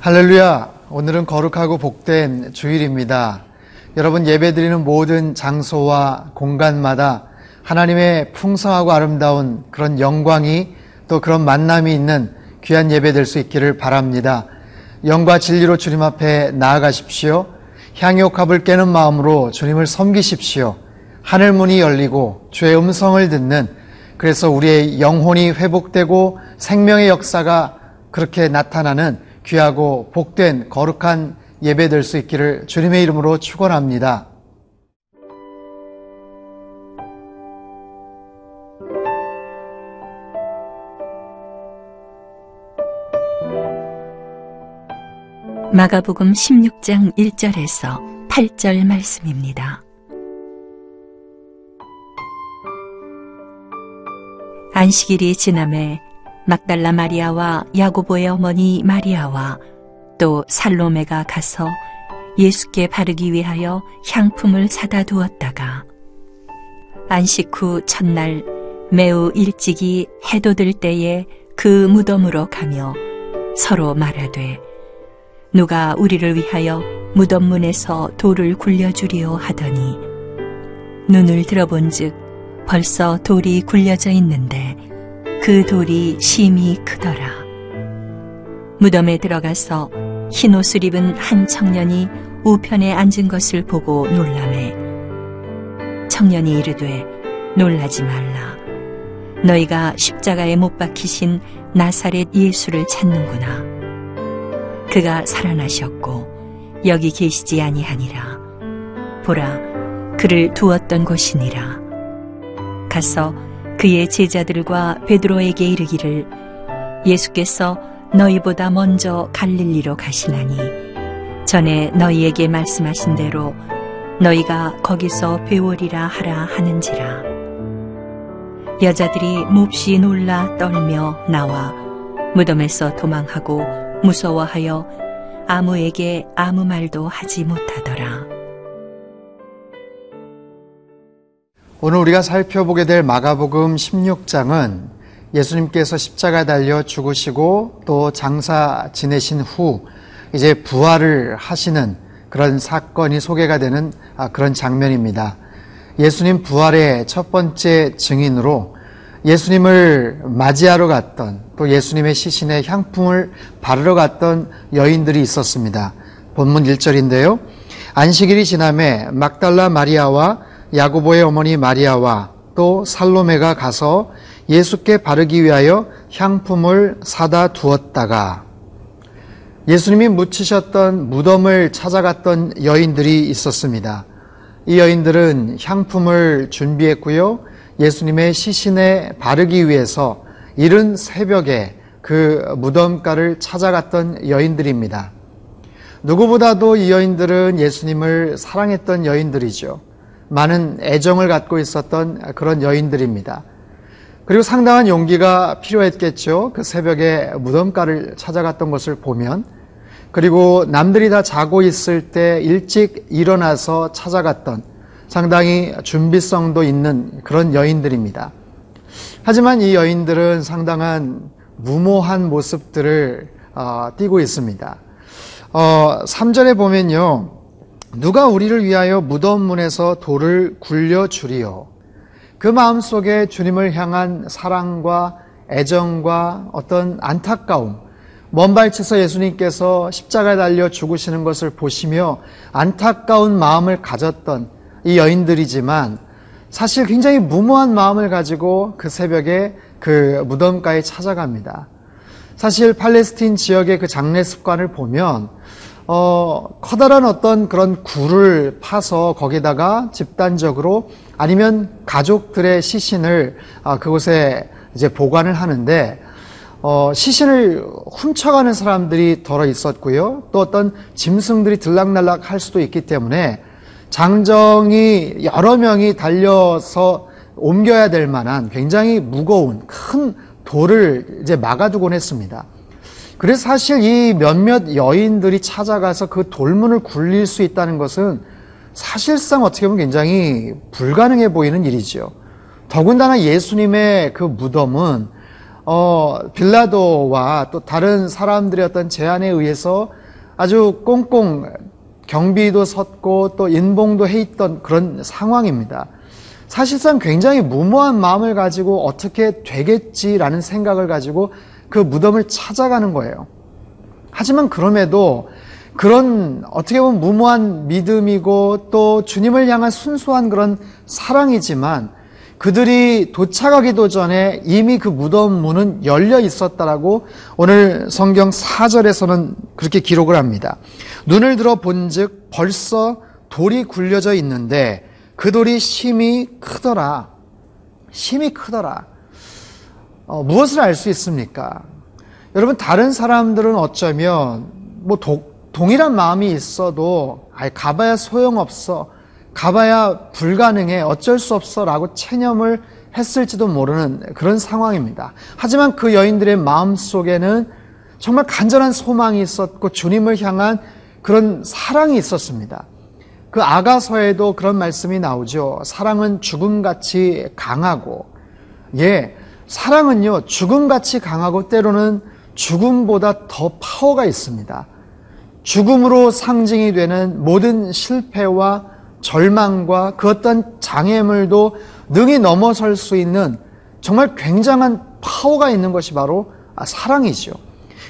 할렐루야! 오늘은 거룩하고 복된 주일입니다. 여러분, 예배드리는 모든 장소와 공간마다 하나님의 풍성하고 아름다운 그런 영광이 또 그런 만남이 있는 귀한 예배 될 수 있기를 바랍니다. 영과 진리로 주님 앞에 나아가십시오. 향유옥합을 깨는 마음으로 주님을 섬기십시오. 하늘 문이 열리고 주의 음성을 듣는, 그래서 우리의 영혼이 회복되고 생명의 역사가 그렇게 나타나는 귀하고 복된 거룩한 예배 될 수 있기를 주님의 이름으로 축원합니다. 마가복음 16장 1절에서 8절 말씀입니다. 안식일이 지남에 막달라 마리아와 야고보의 어머니 마리아와 또 살로메가 가서 예수께 바르기 위하여 향품을 사다 두었다가 안식 후 첫날 매우 일찍이 해돋을 때에 그 무덤으로 가며 서로 말하되 누가 우리를 위하여 무덤 문에서 돌을 굴려주리오 하더니 눈을 들어본즉 벌써 돌이 굴려져 있는데 그 돌이 심히 크더라. 무덤에 들어가서 흰 옷을 입은 한 청년이 우편에 앉은 것을 보고 놀라매 청년이 이르되 놀라지 말라. 너희가 십자가에 못 박히신 나사렛 예수를 찾는구나. 그가 살아나셨고 여기 계시지 아니하니라. 보라, 그를 두었던 곳이니라. 가서 그의 제자들과 베드로에게 이르기를 예수께서 너희보다 먼저 갈릴리로 가시나니 전에 너희에게 말씀하신 대로 너희가 거기서 배우리라 하라 하는지라. 여자들이 몹시 놀라 떨며 나와 무덤에서 도망하고 무서워하여 아무에게 아무 말도 하지 못하더라. 오늘 우리가 살펴보게 될 마가복음 16장은 예수님께서 십자가에 달려 죽으시고 또 장사 지내신 후 이제 부활을 하시는 그런 사건이 소개가 되는 그런 장면입니다. 예수님 부활의 첫 번째 증인으로 예수님을 맞이하러 갔던, 또 예수님의 시신에 향품을 바르러 갔던 여인들이 있었습니다. 본문 1절인데요. 안식일이 지남에 막달라 마리아와 야고보의 어머니 마리아와 또 살로메가 가서 예수께 바르기 위하여 향품을 사다 두었다가 예수님이 묻히셨던 무덤을 찾아갔던 여인들이 있었습니다. 이 여인들은 향품을 준비했고요. 예수님의 시신에 바르기 위해서 이른 새벽에 그 무덤가를 찾아갔던 여인들입니다. 누구보다도 이 여인들은 예수님을 사랑했던 여인들이죠. 많은 애정을 갖고 있었던 그런 여인들입니다. 그리고 상당한 용기가 필요했겠죠. 그 새벽에 무덤가를 찾아갔던 것을 보면, 그리고 남들이 다 자고 있을 때 일찍 일어나서 찾아갔던 상당히 준비성도 있는 그런 여인들입니다. 하지만 이 여인들은 상당한 무모한 모습들을 띠고 있습니다. 3절에 보면요. 누가 우리를 위하여 무덤 문에서 돌을 굴려주리요. 그 마음속에 주님을 향한 사랑과 애정과 어떤 안타까움, 먼발치서 예수님께서 십자가에 달려 죽으시는 것을 보시며 안타까운 마음을 가졌던 이 여인들이지만 사실 굉장히 무모한 마음을 가지고 그 새벽에 그 무덤가에 찾아갑니다. 사실 팔레스틴 지역의 그 장례 습관을 보면 커다란 어떤 그런 굴을 파서 거기다가 집단적으로 아니면 가족들의 시신을 그곳에 이제 보관을 하는데, 시신을 훔쳐가는 사람들이 덜어 있었고요. 또 어떤 짐승들이 들락날락 할 수도 있기 때문에 장정이 여러 명이 달려서 옮겨야 될 만한 굉장히 무거운 큰 돌을 이제 막아두곤 했습니다. 그래서 사실 이 몇몇 여인들이 찾아가서 그 돌문을 굴릴 수 있다는 것은 사실상 어떻게 보면 굉장히 불가능해 보이는 일이죠. 더군다나 예수님의 그 무덤은 빌라도와 또 다른 사람들의 어떤 제안에 의해서 아주 꽁꽁 경비도 섰고 또 인봉도 해 있던 그런 상황입니다. 사실상 굉장히 무모한 마음을 가지고 어떻게 되겠지라는 생각을 가지고 그 무덤을 찾아가는 거예요. 하지만 그럼에도 그런 어떻게 보면 무모한 믿음이고 또 주님을 향한 순수한 그런 사랑이지만 그들이 도착하기도 전에 이미 그 무덤 문은 열려 있었다라고 오늘 성경 4절에서는 그렇게 기록을 합니다. 눈을 들어 본즉 벌써 돌이 굴려져 있는데 그 돌이 심히 크더라. 심히 크더라. 무엇을 알 수 있습니까? 여러분, 다른 사람들은 어쩌면 동일한 마음이 있어도 가봐야 소용없어, 가봐야 불가능해, 어쩔 수 없어 라고 체념을 했을지도 모르는 그런 상황입니다. 하지만 그 여인들의 마음속에는 정말 간절한 소망이 있었고 주님을 향한 그런 사랑이 있었습니다. 그 아가서에도 그런 말씀이 나오죠. 사랑은 죽음같이 강하고, 사랑은요 죽음같이 강하고 때로는 죽음보다 더 파워가 있습니다. 죽음으로 상징이 되는 모든 실패와 절망과 그 어떤 장애물도 능히 넘어설 수 있는 정말 굉장한 파워가 있는 것이 바로 사랑이죠.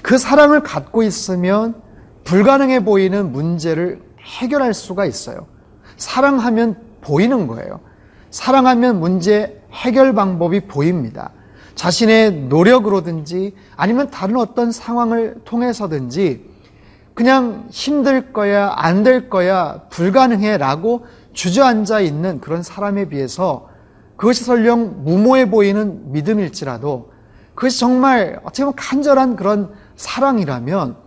그 사랑을 갖고 있으면 불가능해 보이는 문제를 해결할 수가 있어요. 사랑하면 보이는 거예요. 사랑하면 문제 해결 방법이 보입니다. 자신의 노력으로든지 아니면 다른 어떤 상황을 통해서든지 그냥 힘들 거야, 안 될 거야, 불가능해 라고 주저앉아 있는 그런 사람에 비해서 그것이 설령 무모해 보이는 믿음일지라도 그것이 정말 어떻게 보면 간절한 그런 사랑이라면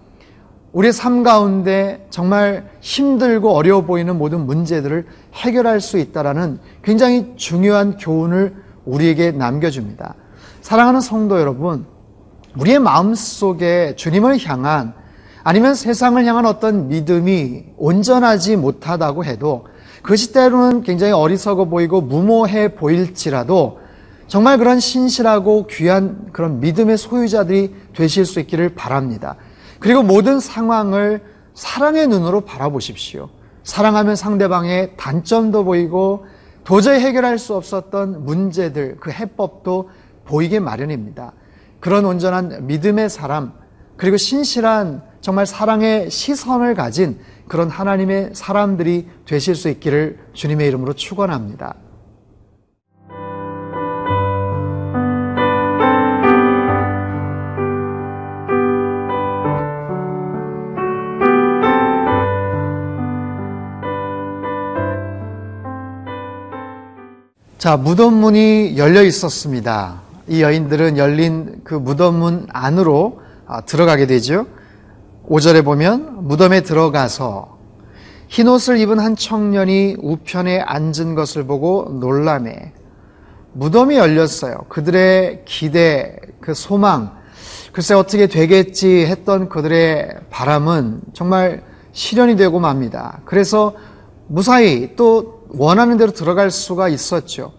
우리의 삶 가운데 정말 힘들고 어려워 보이는 모든 문제들을 해결할 수 있다는 굉장히 중요한 교훈을 우리에게 남겨줍니다. 사랑하는 성도 여러분, 우리의 마음속에 주님을 향한 아니면 세상을 향한 어떤 믿음이 온전하지 못하다고 해도 그것이 때로는 굉장히 어리석어 보이고 무모해 보일지라도 정말 그런 신실하고 귀한 그런 믿음의 소유자들이 되실 수 있기를 바랍니다. 그리고 모든 상황을 사랑의 눈으로 바라보십시오. 사랑하면 상대방의 단점도 보이고 도저히 해결할 수 없었던 문제들, 그 해법도 보이게 마련입니다. 그런 온전한 믿음의 사람, 그리고 신실한 정말 사랑의 시선을 가진 그런 하나님의 사람들이 되실 수 있기를 주님의 이름으로 축원합니다. 자, 무덤문이 열려 있었습니다. 이 여인들은 열린 그 무덤문 안으로 들어가게 되죠. 5절에 보면 무덤에 들어가서 흰옷을 입은 한 청년이 우편에 앉은 것을 보고 놀라매. 무덤이 열렸어요. 그들의 기대, 그 소망, 글쎄 어떻게 되겠지 했던 그들의 바람은 정말 실현이 되고 맙니다. 그래서 무사히 또 원하는 대로 들어갈 수가 있었죠.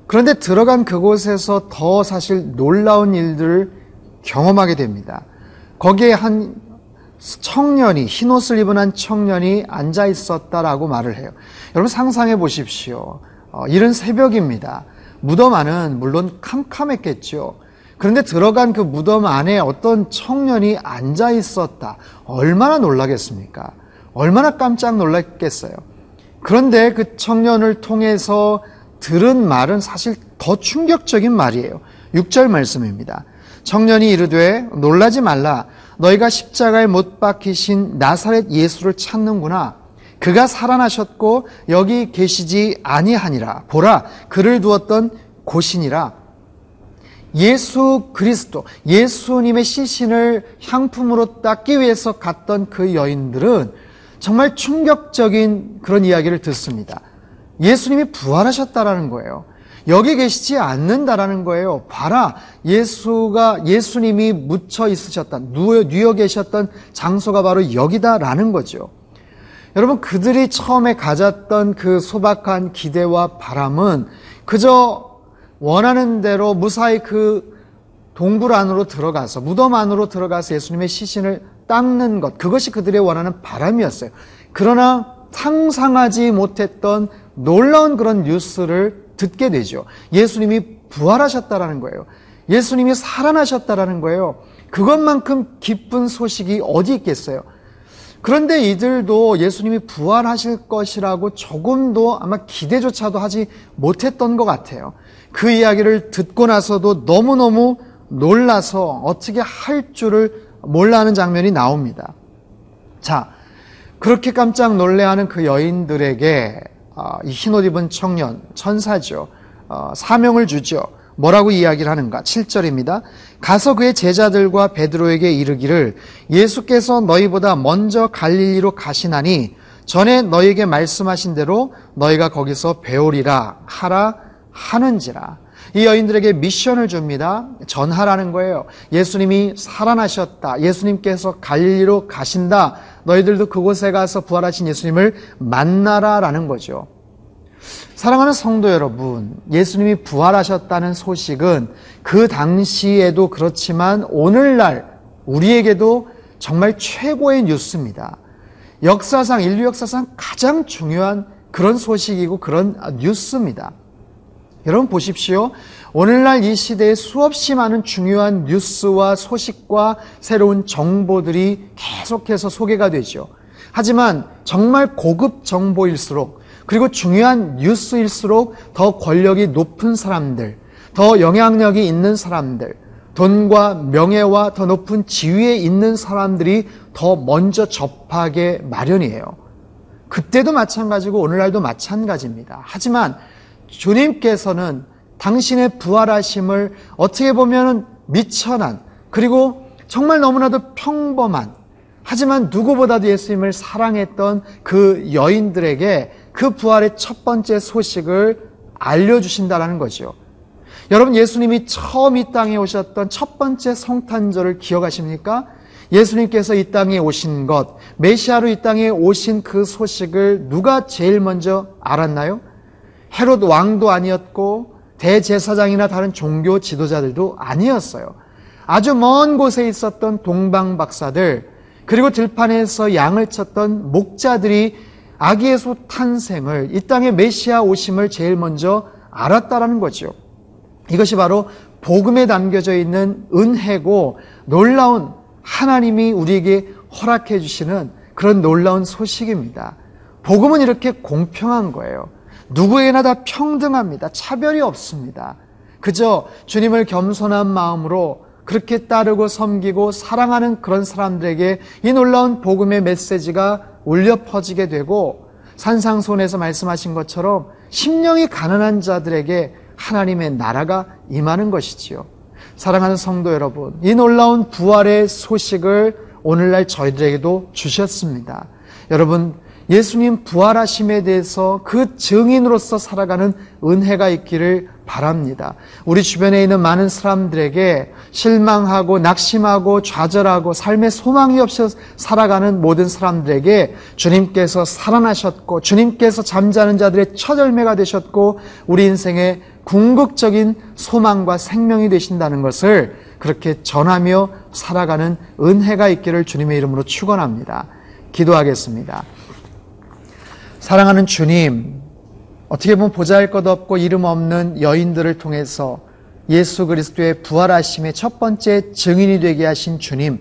그런데 들어간 그곳에서 더 사실 놀라운 일들을 경험하게 됩니다. 거기에 한 청년이, 흰옷을 입은 한 청년이 앉아 있었다라고 말을 해요. 여러분 상상해 보십시오. 이른 새벽입니다. 무덤 안은 물론 캄캄했겠죠. 그런데 들어간 그 무덤 안에 어떤 청년이 앉아 있었다. 얼마나 놀라겠습니까? 얼마나 깜짝 놀랐겠어요. 그런데 그 청년을 통해서 들은 말은 사실 더 충격적인 말이에요. 6절 말씀입니다. 청년이 이르되 놀라지 말라. 너희가 십자가에 못 박히신 나사렛 예수를 찾는구나. 그가 살아나셨고 여기 계시지 아니하니라. 보라, 그를 두었던 곳이니라. 예수 그리스도, 예수님의 시신을 향품으로 닦기 위해서 갔던 그 여인들은 정말 충격적인 그런 이야기를 듣습니다. 예수님이 부활하셨다라는 거예요. 여기 계시지 않는다라는 거예요. 봐라, 예수님이 묻혀 있으셨다, 누워 계셨던 장소가 바로 여기다라는 거죠. 여러분, 그들이 처음에 가졌던 그 소박한 기대와 바람은 그저 원하는 대로 무사히 그 동굴 안으로 들어가서, 무덤 안으로 들어가서 예수님의 시신을 닦는 것, 그것이 그들의 원하는 바람이었어요. 그러나 상상하지 못했던 놀라운 그런 뉴스를 듣게 되죠. 예수님이 부활하셨다라는 거예요. 예수님이 살아나셨다라는 거예요. 그것만큼 기쁜 소식이 어디 있겠어요? 그런데 이들도 예수님이 부활하실 것이라고 조금도 아마 기대조차도 하지 못했던 것 같아요. 그 이야기를 듣고 나서도 너무너무 놀라서 어떻게 할 줄을 몰라 하는 장면이 나옵니다. 자, 그렇게 깜짝 놀래하는 그 여인들에게 이 흰옷 입은 청년, 천사죠, 사명을 주죠. 뭐라고 이야기를 하는가? 7절입니다. 가서 그의 제자들과 베드로에게 이르기를 예수께서 너희보다 먼저 갈릴리로 가시나니 전에 너희에게 말씀하신 대로 너희가 거기서 배우리라 하라 하는지라. 이 여인들에게 미션을 줍니다. 전하라는 거예요. 예수님이 살아나셨다. 예수님께서 갈릴리로 가신다. 너희들도 그곳에 가서 부활하신 예수님을 만나라라는 거죠. 사랑하는 성도 여러분, 예수님이 부활하셨다는 소식은 그 당시에도 그렇지만 오늘날 우리에게도 정말 최고의 뉴스입니다. 역사상, 인류 역사상 가장 중요한 그런 소식이고 그런 뉴스입니다. 여러분 보십시오. 오늘날 이 시대에 수없이 많은 중요한 뉴스와 소식과 새로운 정보들이 계속해서 소개가 되죠. 하지만 정말 고급 정보일수록, 그리고 중요한 뉴스일수록 더 권력이 높은 사람들, 더 영향력이 있는 사람들, 돈과 명예와 더 높은 지위에 있는 사람들이 더 먼저 접하게 마련이에요. 그때도 마찬가지고 오늘날도 마찬가지입니다. 하지만 주님께서는 당신의 부활하심을 어떻게 보면 미천한, 그리고 정말 너무나도 평범한, 하지만 누구보다도 예수님을 사랑했던 그 여인들에게 그 부활의 첫 번째 소식을 알려주신다는 거죠. 여러분, 예수님이 처음 이 땅에 오셨던 첫 번째 성탄절을 기억하십니까? 예수님께서 이 땅에 오신 것, 메시아로 이 땅에 오신 그 소식을 누가 제일 먼저 알았나요? 헤롯 왕도 아니었고 대제사장이나 다른 종교 지도자들도 아니었어요. 아주 먼 곳에 있었던 동방 박사들, 그리고 들판에서 양을 쳤던 목자들이 아기 예수 탄생을, 이 땅에 메시아 오심을 제일 먼저 알았다라는 거죠. 이것이 바로 복음에 담겨져 있는 은혜고 놀라운, 하나님이 우리에게 허락해 주시는 그런 놀라운 소식입니다. 복음은 이렇게 공평한 거예요. 누구에게나 다 평등합니다. 차별이 없습니다. 그저 주님을 겸손한 마음으로 그렇게 따르고 섬기고 사랑하는 그런 사람들에게 이 놀라운 복음의 메시지가 울려 퍼지게 되고, 산상손에서 말씀하신 것처럼 심령이 가난한 자들에게 하나님의 나라가 임하는 것이지요. 사랑하는 성도 여러분, 이 놀라운 부활의 소식을 오늘날 저희들에게도 주셨습니다. 여러분, 예수님 부활하심에 대해서 그 증인으로서 살아가는 은혜가 있기를 바랍니다. 우리 주변에 있는 많은 사람들에게 실망하고 낙심하고 좌절하고 삶에 소망이 없이 살아가는 모든 사람들에게 주님께서 살아나셨고 주님께서 잠자는 자들의 첫 열매가 되셨고 우리 인생의 궁극적인 소망과 생명이 되신다는 것을 그렇게 전하며 살아가는 은혜가 있기를 주님의 이름으로 축원합니다. 기도하겠습니다. 사랑하는 주님, 어떻게 보면 보잘것없고 이름 없는 여인들을 통해서 예수 그리스도의 부활하심의 첫 번째 증인이 되게 하신 주님,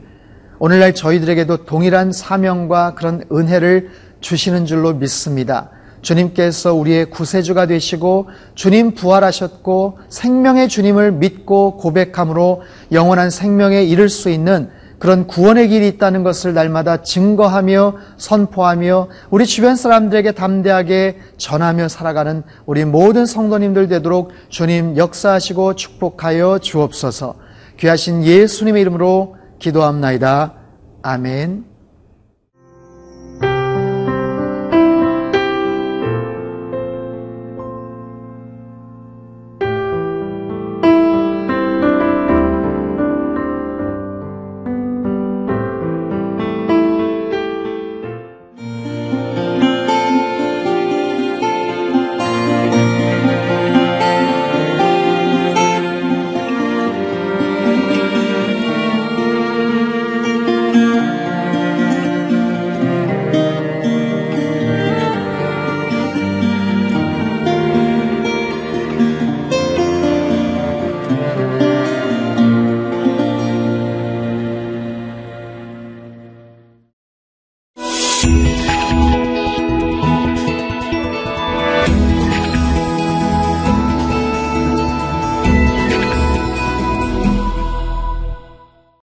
오늘날 저희들에게도 동일한 사명과 그런 은혜를 주시는 줄로 믿습니다. 주님께서 우리의 구세주가 되시고 주님 부활하셨고 생명의 주님을 믿고 고백함으로 영원한 생명에 이를 수 있는 그런 구원의 길이 있다는 것을 날마다 증거하며 선포하며 우리 주변 사람들에게 담대하게 전하며 살아가는 우리 모든 성도님들 되도록 주님 역사하시고 축복하여 주옵소서. 귀하신 예수님의 이름으로 기도합나이다. 아멘.